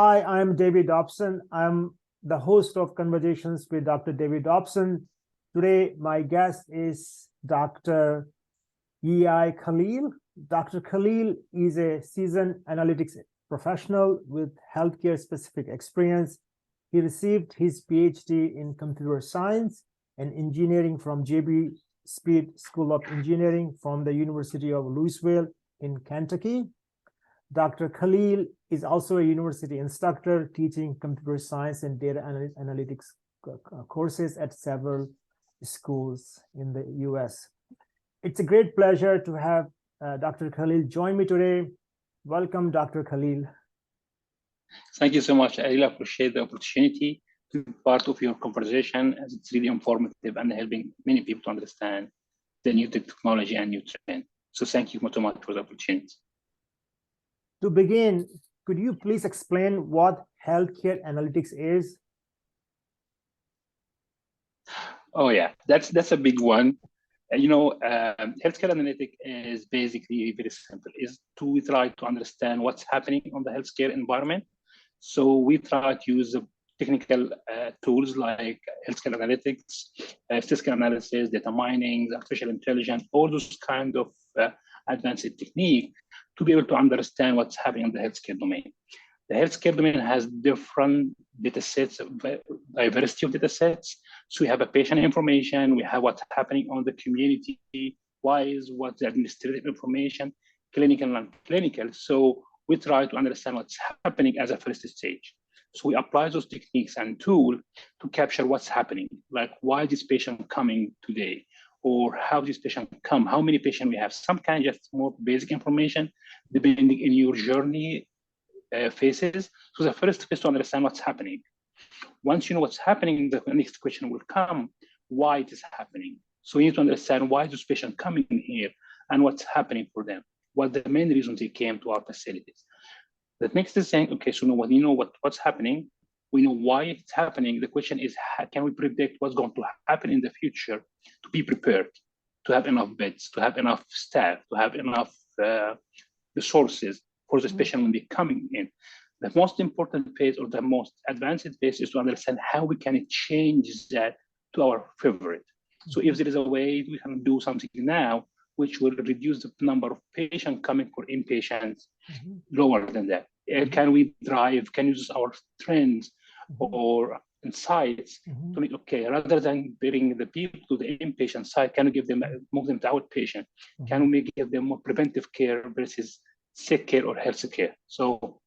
Hi, I'm David Dobson. I'm the host of Conversations with Dr. David Dobson. Today, my guest is Dr. Yehia Khalil. Dr. Khalil is a seasoned analytics professional with healthcare-specific experience. He received his PhD in computer science and engineering from J.B. Speed School of Engineering from the University of Louisville in Kentucky. Dr. Khalil is also a university instructor teaching computer science and data analytics courses at several schools in the US. It's a great pleasure to have Dr. Khalil join me today. Welcome, Dr. Khalil. Thank you so much. I really appreciate the opportunity to be part of your conversation, as it's really informative and helping many people to understand the new technology and new trend. So thank you so much for the opportunity. To begin, could you please explain what healthcare analytics is? Oh yeah, that's a big one. Healthcare analytics is basically very simple. Is to try to understand what's happening on the healthcare environment. So we try to use technical tools like healthcare analytics, statistical analysis, data mining, artificial intelligence, all those kind of advanced technique to be able to understand what's happening in the healthcare domain. The healthcare domain has different data sets, diversity of data sets. So we have a patient information, we have what's happening on the community wise, what's the administrative information, clinical and non-clinical. So we try to understand what's happening as a first stage. So we apply those techniques and tools to capture what's happening, like why this patient coming today, or how this patient come, how many patients we have, some kind of just more basic information, depending in your journey phases. So the first is to understand what's happening. Once you know what's happening, the next question will come, why it is happening? So you need to understand why this patient coming in here and what's happening for them, what the main reasons they came to our facilities. That makes the saying, okay, so when you know what's happening, we know why it's happening. The question is, can we predict what's going to happen in the future to be prepared, to have enough beds, to have enough staff, to have enough resources for this patient when they're coming in. The most important phase or the most advanced phase is to understand how we can change that to our favorite. So if there is a way we can do something now, which will reduce the number of patients coming for inpatients lower than that. Can we drive, can use our trends or insights to make, okay, rather than bring the people to the inpatient side, can we move them to outpatient? Can we give them more preventive care versus sick care or health care? So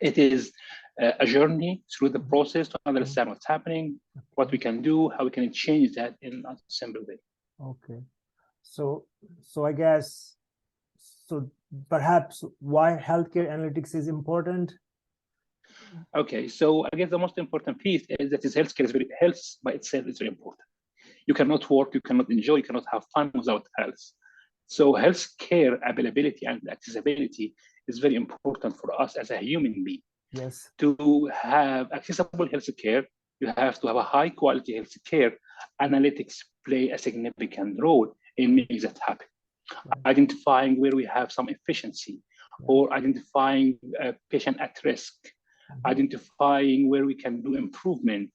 it is a journey through the process to understand what's happening, what we can do, how we can change that in a simple way. Okay. So I guess, so perhaps why healthcare analytics is important? Okay, so I guess the most important piece is that health by itself is very important. You cannot work, you cannot enjoy, you cannot have fun without health. So healthcare availability and accessibility is very important for us as a human being. Yes. To have accessible healthcare, you have to have a high quality healthcare. Analytics play a significant role in making that happen. Right. Identifying where we have some efficiency, or identifying a patient at risk, identifying where we can do improvement.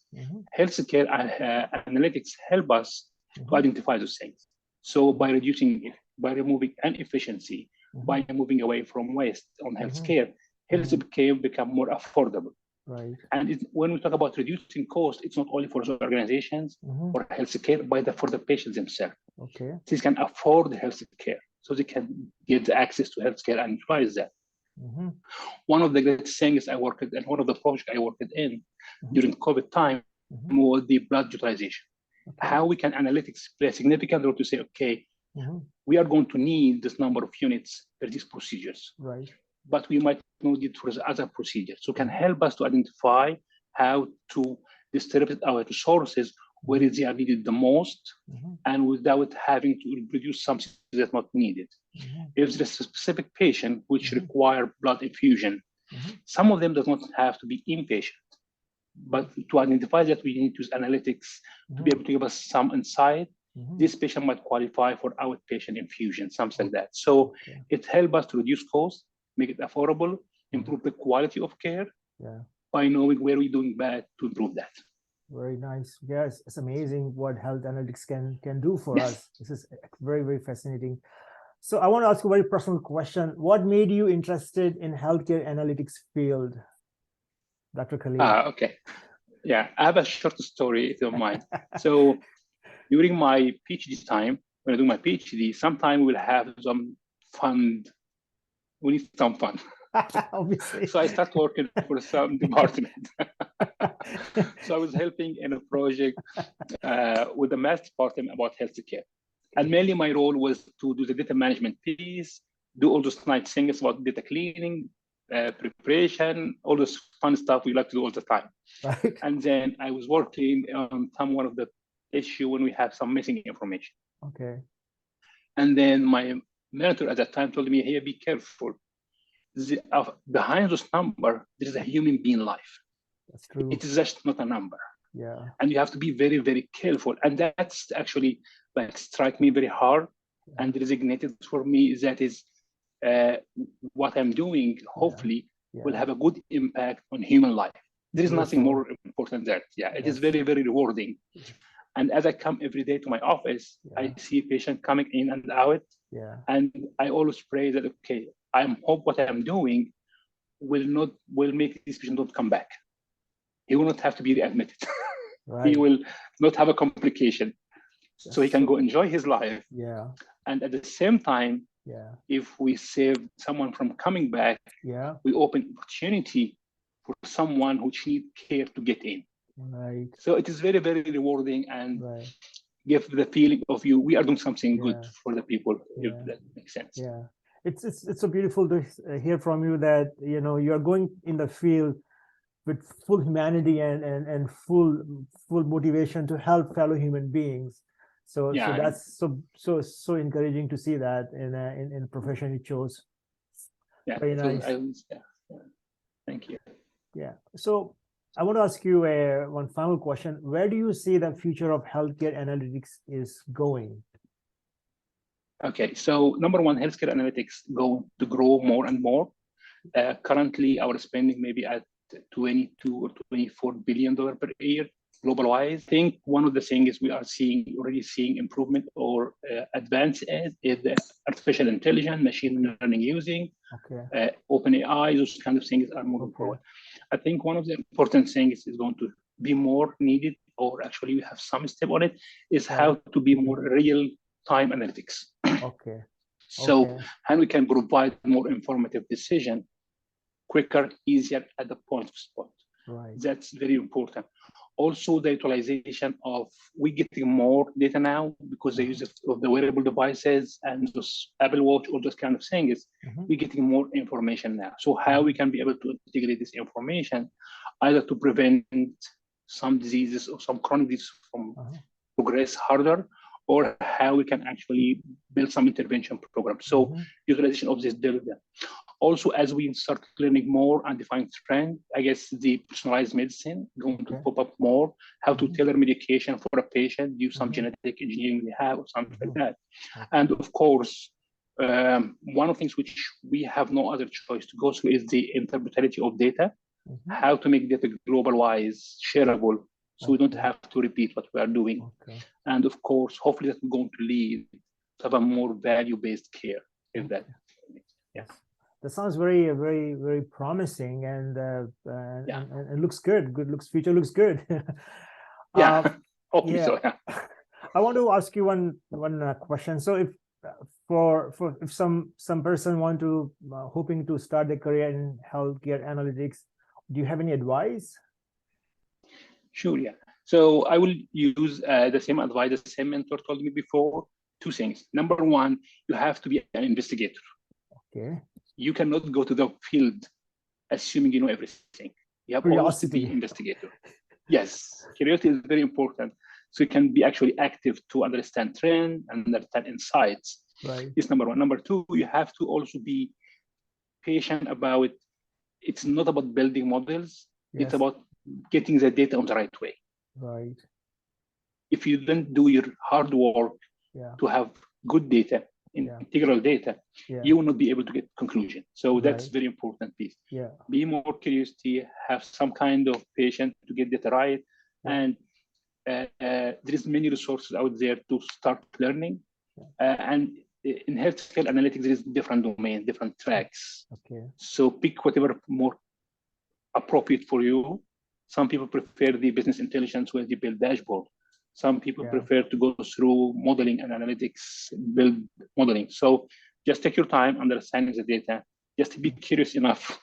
Healthcare analytics help us to identify those things. So by reducing it, by removing inefficiency, by moving away from waste on healthcare, healthcare become more affordable. Right. And when we talk about reducing cost, it's not only for the organizations or healthcare, but for the patients themselves. Okay. They can afford healthcare, so they can get the access to healthcare and utilize that. One of the great things I worked in, one of the projects I worked in during COVID time was the blood utilization. Okay. How we can analytics play a significant role to say, okay, we are going to need this number of units for these procedures. Right. But we might not need for the other procedures. So it can help us to identify how to distribute our resources where they are needed the most and without having to produce something that's not needed. If there's a specific patient which require blood infusion, some of them does not have to be inpatient. But to identify that, we need to use analytics to be able to give us some insight. This patient might qualify for outpatient infusion, something like that. So it helps us to reduce costs, make it affordable, improve the quality of care, Yeah. by knowing where we're doing bad to improve that. Very nice. Yes, it's amazing what health analytics can do for Yes. us. This is very, very fascinating. So I want to ask a very personal question. What made you interested in healthcare analytics field, Dr. Khalil? Okay. Yeah, I have a short story, if you don't mind. So during my PhD time, when I do my PhD, sometime we'll have some fun. We need some fun. Obviously. So I start working for some department. So I was helping in a project with the math department about healthcare. And mainly my role was to do the data management piece, do all those nice things about data cleaning, preparation, all this fun stuff we like to do all the time. Right. And then I was working on one of the issue when we have some missing information. Okay. And then my mentor at that time told me, hey, be careful. Behind this number, there is a human being life. That's true. It is just not a number. Yeah. And you have to be very, very careful. And that's actually like strike me very hard and resonated for me. That is what I'm doing, hopefully, will have a good impact on human life. There is nothing more important than that. Yeah, it is very, very rewarding. And as I come every day to my office, I see patients coming in and out. Yeah. And I always pray that, okay, I hope what I'm doing will make this patient not come back. He will not have to be readmitted. Right. He will not have a complication. So he can go enjoy his life. Yeah. And at the same time, if we save someone from coming back, we open opportunity for someone who needs care to get in. Right. So it is very, very rewarding and give the feeling of we are doing something good for the people, if that makes sense. Yeah. It's so beautiful to hear from you that you are going in the field with full humanity and full motivation to help fellow human beings. So that's so encouraging to see that in the profession you chose. Yeah, very nice. Thank you. Yeah. So I want to ask you one final question. Where do you see the future of healthcare analytics is going? Okay, so number one, healthcare analytics going to grow more and more. Currently, our spending may be at $22 or $24 billion per year global wise. I think one of the things we are already seeing improvement or advance is the artificial intelligence, machine learning using, open AI, those kind of things are moving forward. I think one of the important things is going to be more needed, or actually we have some step on it, is how to be more real-time analytics. So how we can provide more informative decision quicker, easier at the point of spot. That's very important. Also, the utilization of, we're getting more data now because the use of the wearable devices and those Apple Watch, all those kind of things, we're getting more information now. So how we can be able to integrate this information, either to prevent some diseases or some chronic diseases from progress harder, or how we can actually build some intervention programs. So utilization of this data. Also, as we start learning more and define trend, I guess the personalized medicine going to pop up more, how to tailor medication for a patient, use some genetic engineering they have or something like that. And of course, one of the things which we have no other choice to go through is the interpretability of data, how to make data global-wise, shareable, so we don't have to repeat what we are doing. And of course, hopefully that's going to lead to have a more value-based care. If that, that sounds very, very, very promising, and looks good. Future looks good. Hopefully so. Yeah. I want to ask you one question. So if if some person hoping to start their career in healthcare analytics, do you have any advice? Sure, yeah. So I will use the same advice the same mentor told me before. Two things. Number one, you have to be an investigator. You cannot go to the field assuming you know everything. You have always to be an investigator. Yes, curiosity is very important. So you can be actually active to understand trend and understand insights. It's number one. Number two, you have to also be patient about it. It's not about building models. It's about getting the data on the right way. If you don't do your hard work to have good data, integral data, you will not be able to get conclusion. So that's very important piece. Be more curiosity, have some kind of patience to get data right. And there is many resources out there to start learning. And in healthcare analytics, there is different domains, different tracks. So pick whatever more appropriate for you. Some people prefer the business intelligence where they build dashboard. Some people prefer to go through modeling and analytics, build modeling. So just take your time understanding the data. Just be curious enough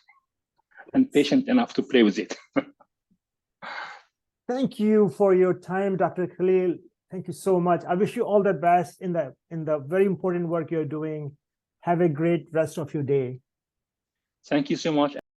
and patient enough to play with it. Thank you for your time, Dr. Khalil. Thank you so much. I wish you all the best in the very important work you're doing. Have a great rest of your day. Thank you so much.